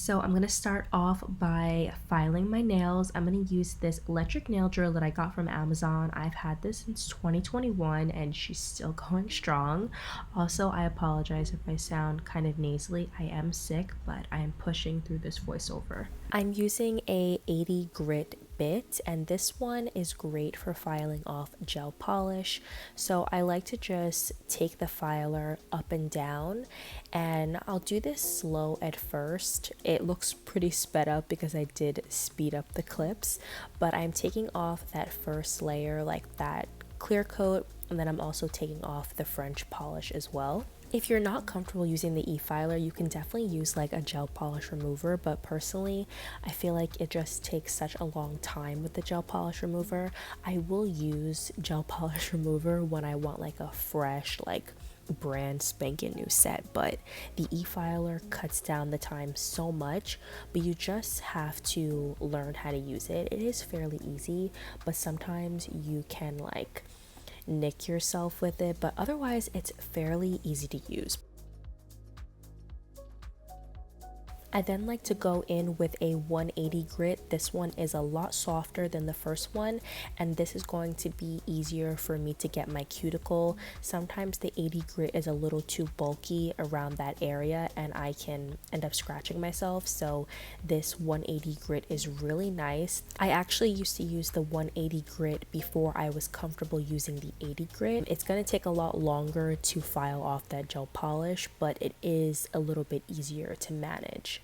So I'm going to start off by filing my nails. I'm going to use this electric nail drill that I got from Amazon. I've had this since 2021 and she's still going strong. Also, I apologize if I sound kind of nasally. I am sick, but I am pushing through this voiceover. I'm using a 80 grit bit, and this one is great for filing off gel polish. So I like to just take the filer up and down, and I'll do this slow at first. It looks pretty sped up because I did speed up the clips, but I'm taking off that first layer, like that clear coat, and then I'm also taking off the French polish as well. If you're not comfortable using the e-filer, you can definitely use like a gel polish remover, but personally I feel like it just takes such a long time with the gel polish remover. I will use gel polish remover when I want like a fresh, like brand spanking new set, but the e-filer cuts down the time so much. But you just have to learn how to use it. It is fairly easy, but sometimes you can like nick yourself with it, but otherwise it's fairly easy to use. I then like to go in with a 180 grit. This one is a lot softer than the first one, and this is going to be easier for me to get my cuticle. Sometimes the 80 grit is a little too bulky around that area and I can end up scratching myself, so this 180 grit is really nice. I actually used to use the 180 grit before I was comfortable using the 80 grit. It's going to take a lot longer to file off that gel polish, but it is a little bit easier to manage.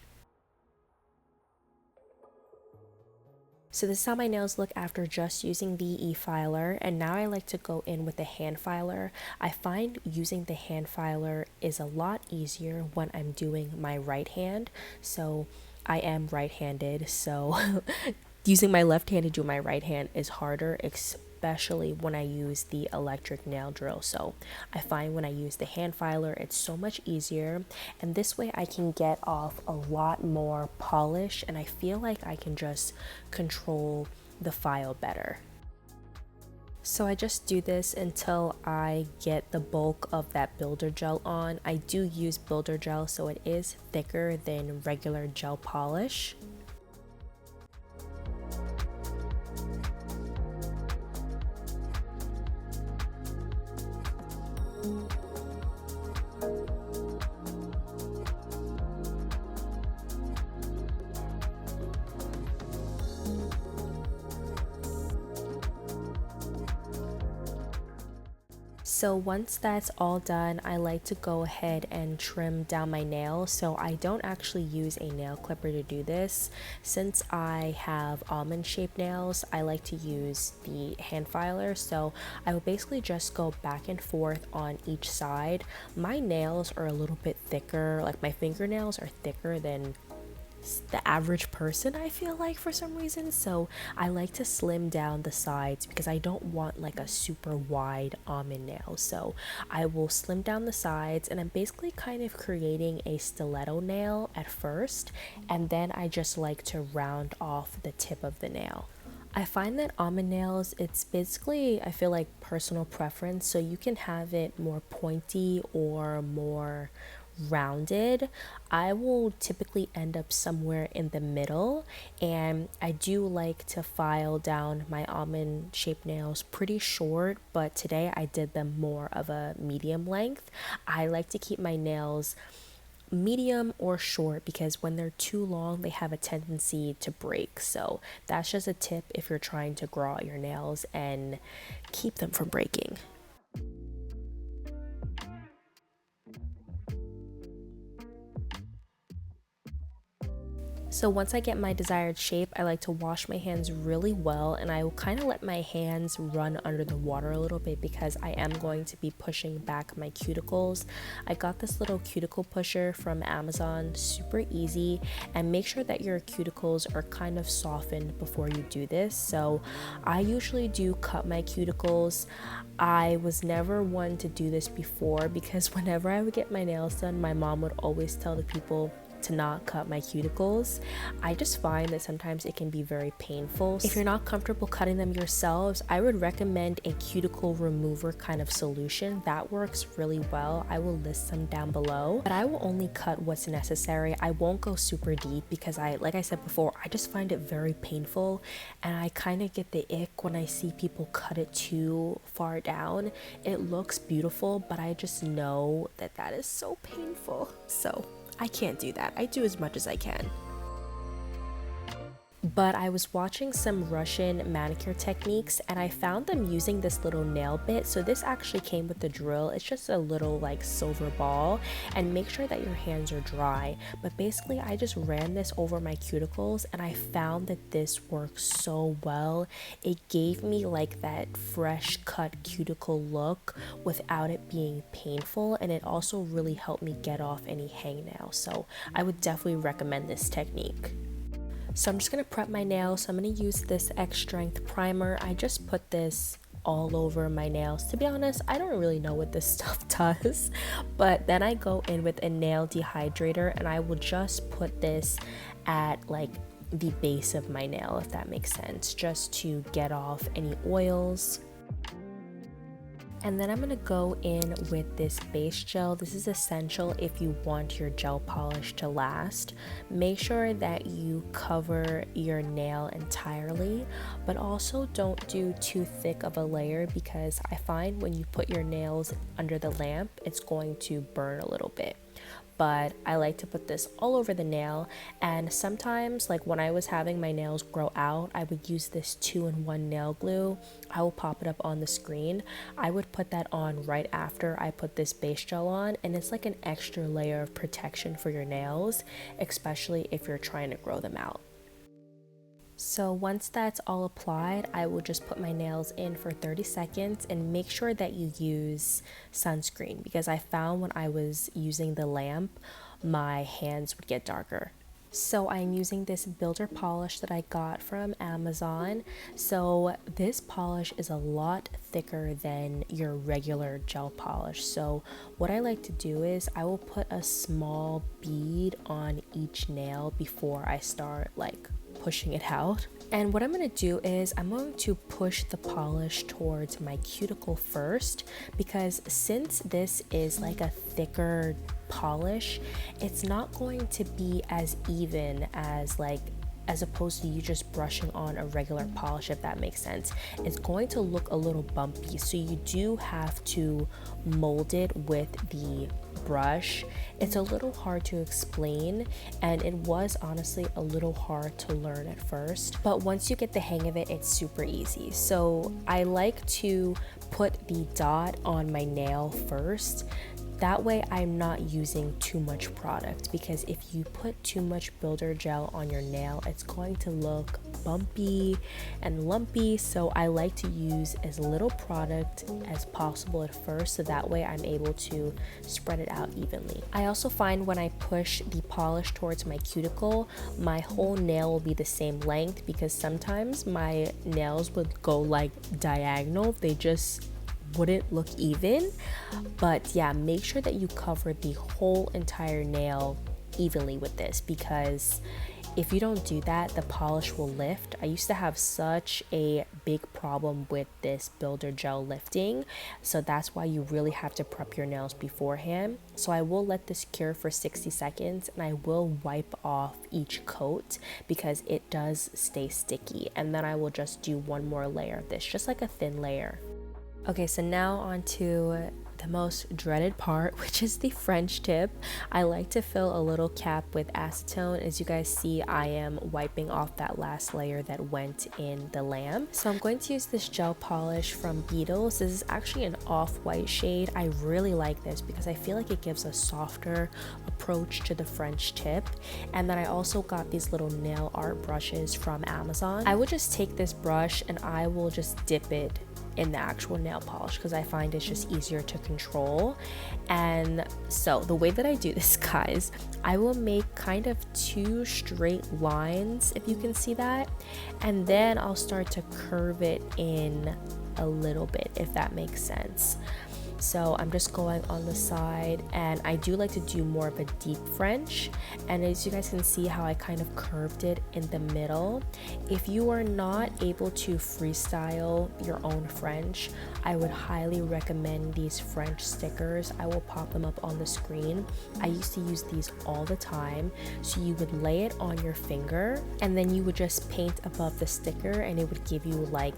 So this is how my nails look after just using the e-filer, and now I like to go in with the hand filer. I find using the hand filer is a lot easier when I'm doing my right hand. So I am right-handed, so using my left hand to do my right hand is harder, especially when I use the electric nail drill. So I find when I use the hand filer, it's so much easier, and this way I can get off a lot more polish, and I feel like I can just control the file better. So I just do this until I get the bulk of that builder gel on. I do use builder gel, so it is thicker than regular gel polish. So once that's all done, I like to go ahead and trim down my nails. So I don't actually use a nail clipper to do this. Since I have almond shaped nails, I like to use the hand filer. So I will basically just go back and forth on each side. My nails are a little bit thicker, like my fingernails are thicker than the average person, I feel like, for some reason. So I like to slim down the sides because I don't want like a super wide almond nail. So I will slim down the sides, and I'm basically kind of creating a stiletto nail at first, and then I just like to round off the tip of the nail. I find that almond nails, it's basically, I feel like, personal preference. So you can have it more pointy or more rounded. I will typically end up somewhere in the middle, and I do like to file down my almond shaped nails pretty short, but today I did them more of a medium length. I like to keep my nails medium or short because when they're too long they have a tendency to break. So that's just a tip if you're trying to grow out your nails and keep them from breaking. So once I get my desired shape, I like to wash my hands really well, and I will kind of let my hands run under the water a little bit because I am going to be pushing back my cuticles. I got this little cuticle pusher from Amazon, super easy, and make sure that your cuticles are kind of softened before you do this. So I usually do cut my cuticles. I was never one to do this before because whenever I would get my nails done, my mom would always tell the people, to not cut my cuticles. I just find that sometimes it can be very painful. If you're not comfortable cutting them yourselves, I would recommend a cuticle remover kind of solution. That works really well. I will list some down below, but I will only cut what's necessary. I won't go super deep because like I said before, I just find it very painful, and I kind of get the ick when I see people cut it too far down. It looks beautiful, but I just know that that is so painful. So I can't do that. I do as much as I can. But I was watching some Russian manicure techniques and I found them using this little nail bit. So this actually came with the drill. It's just a little like silver ball, and make sure that your hands are dry. But basically I just ran this over my cuticles and I found that this works so well. It gave me like that fresh cut cuticle look without it being painful, and it also really helped me get off any hangnails. So I would definitely recommend this technique. So I'm just going to prep my nails. So I'm going to use this X Strength primer. I just put this all over my nails. To be honest, I don't really know what this stuff does, but then I go in with a nail dehydrator and I will just put this at like the base of my nail, if that makes sense, just to get off any oils. And then I'm going to go in with this base gel. This is essential if you want your gel polish to last. Make sure that you cover your nail entirely, but also don't do too thick of a layer, because I find when you put your nails under the lamp, it's going to burn a little bit. But I like to put this all over the nail, and sometimes, like when I was having my nails grow out, I would use this 2-in-1 nail glue. I will pop it up on the screen. I would put that on right after I put this base gel on, and it's like an extra layer of protection for your nails, especially if you're trying to grow them out. So once that's all applied, I will just put my nails in for 30 seconds and make sure that you use sunscreen, because I found when I was using the lamp, my hands would get darker. So I'm using this builder polish that I got from Amazon. So this polish is a lot thicker than your regular gel polish. So what I like to do is I will put a small bead on each nail before I start like pushing it out. And what I'm going to do is I'm going to push the polish towards my cuticle first, because since this is like a thicker polish, it's not going to be as even as opposed to you just brushing on a regular polish, if that makes sense. It's going to look a little bumpy, so you do have to mold it with the brush. It's a little hard to explain, and it was honestly a little hard to learn at first, but once you get the hang of it, it's super easy. So I like to put the dot on my nail first. That way I'm not using too much product, because if you put too much builder gel on your nail, it's going to look bumpy and lumpy. So I like to use as little product as possible at first, so that way I'm able to spread it out evenly. I also find when I push the polish towards my cuticle, my whole nail will be the same length, because sometimes my nails would go like diagonal. They just wouldn't look even. But yeah, make sure that you cover the whole entire nail evenly with this, because if you don't do that, the polish will lift. I used to have such a big problem with this builder gel lifting, so that's why you really have to prep your nails beforehand. So I will let this cure for 60 seconds and I will wipe off each coat, because it does stay sticky, and then I will just do one more layer of this, just like a thin layer. Okay, so now on to the most dreaded part, which is the French tip. I like to fill a little cap with acetone. As you guys see, I am wiping off that last layer that went in the lamp. So I'm going to use this gel polish from Beetles. This is actually an off-white shade. I really like this because I feel like it gives a softer approach to the French tip. And then I also got these little nail art brushes from Amazon. I would just take this brush and I will just dip it in the actual nail polish, because I find it's just easier to control. And so the way that I do this, guys, I will make kind of 2 straight lines, if you can see that, and then I'll start to curve it in a little bit, if that makes sense. So I'm just going on the side, and I do like to do more of a deep French. And as you guys can see how I kind of curved it in the middle. If you are not able to freestyle your own French, I would highly recommend these French stickers. I will pop them up on the screen. I used to use these all the time. So you would lay it on your finger, and then you would just paint above the sticker, and it would give you like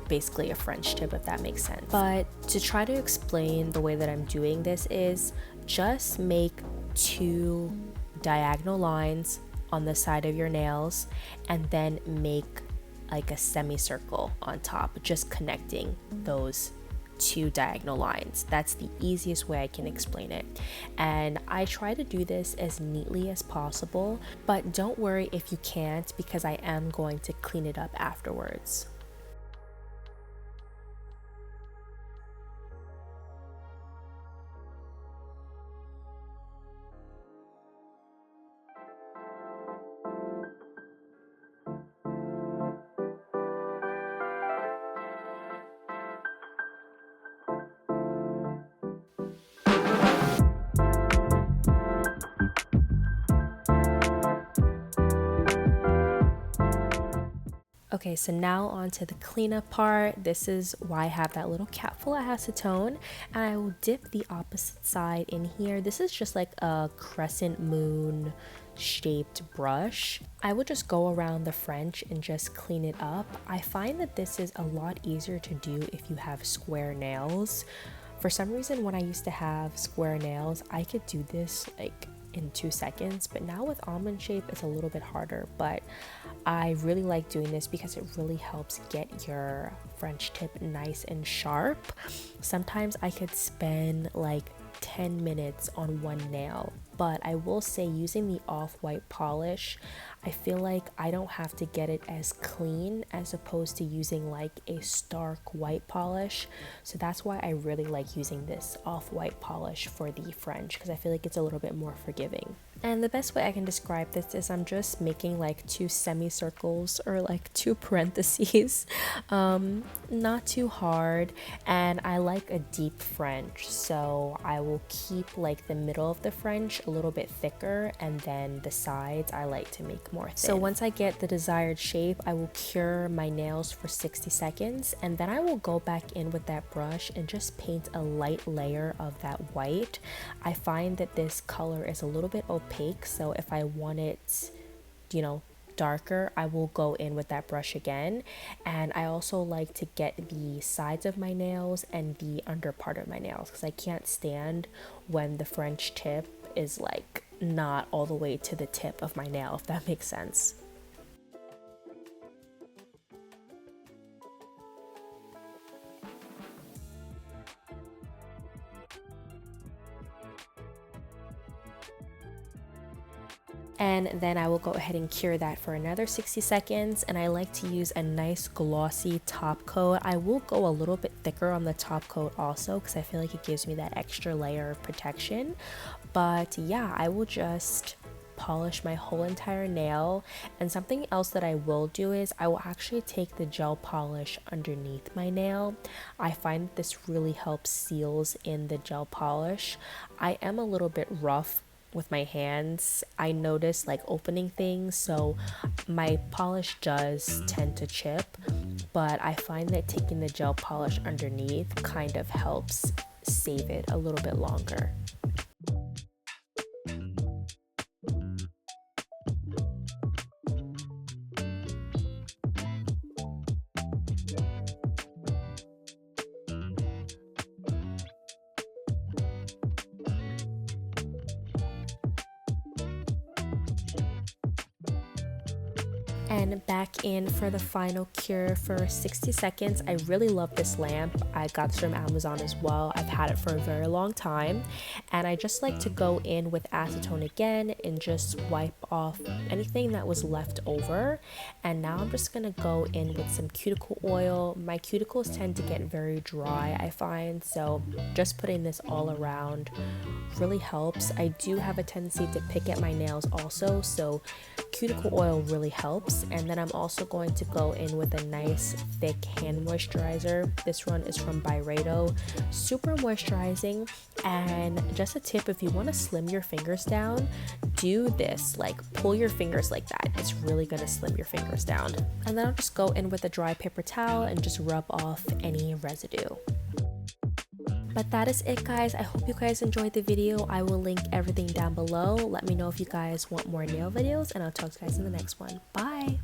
basically a French tip, if that makes sense. But to try to explain the way that I'm doing this is just make 2 diagonal lines on the side of your nails, and then make like a semicircle on top, just connecting those 2 diagonal lines. That's the easiest way I can explain it. And I try to do this as neatly as possible, but don't worry if you can't, because I am going to clean it up afterwards. Okay, so now on to the cleanup part. This is why I have that little cap full of acetone, and I will dip the opposite side in here. This is just like a crescent moon shaped brush. I would just go around the French and just clean it up. I find that this is a lot easier to do if you have square nails. For some reason, when I used to have square nails, I could do this like in 2 seconds, but now with almond shape it's a little bit harder. But I really like doing this because it really helps get your French tip nice and sharp. Sometimes I could spend like 10 minutes on one nail, but I will say using the off-white polish, I feel like I don't have to get it as clean as opposed to using like a stark white polish. So that's why I really like using this off-white polish for the French, because I feel like it's a little bit more forgiving. And the best way I can describe this is I'm just making like 2 semicircles or like 2 parentheses, not too hard. And I like a deep French, so I will keep like the middle of the French a little bit thicker, and then the sides I like to make more thin. So once I get the desired shape, I will cure my nails for 60 seconds, and then I will go back in with that brush and just paint a light layer of that white. I find that this color is a little bit opaque, so if I want it, you know, darker, I will go in with that brush again. And I also like to get the sides of my nails and the under part of my nails, because I can't stand when the French tip is like not all the way to the tip of my nail, if that makes sense. And then I will go ahead and cure that for another 60 seconds. And I like to use a nice glossy top coat. I will go a little bit thicker on the top coat also, because I feel like it gives me that extra layer of protection. But yeah, I will just polish my whole entire nail. And something else that I will do is I will actually take the gel polish underneath my nail. I find this really helps seals in the gel polish. I am a little bit rough with my hands. I notice like opening things, so my polish does tend to chip, but I find that taking the gel polish underneath kind of helps save it a little bit longer. And back in for the final cure for 60 seconds. I really love this lamp. I got this from Amazon as well. I've had it for a very long time, and I just like to go in with acetone again and just wipe off anything that was left over. And now I'm just gonna go in with some cuticle oil. My cuticles tend to get very dry, I find, so just putting this all around really helps. I do have a tendency to pick at my nails also, so cuticle oil really helps. this, and then I'm also going to go in with a nice thick hand moisturizer. This one is from Byredo, super moisturizing. And just a tip, if you want to slim your fingers down, do this, like pull your fingers like that. It's really gonna slim your fingers down. And then I'll just go in with a dry paper towel and just rub off any residue. But that is it, guys. I hope you guys enjoyed the video. I will link everything down below. Let me know if you guys want more nail videos, and I'll talk to you guys in the next one. Bye!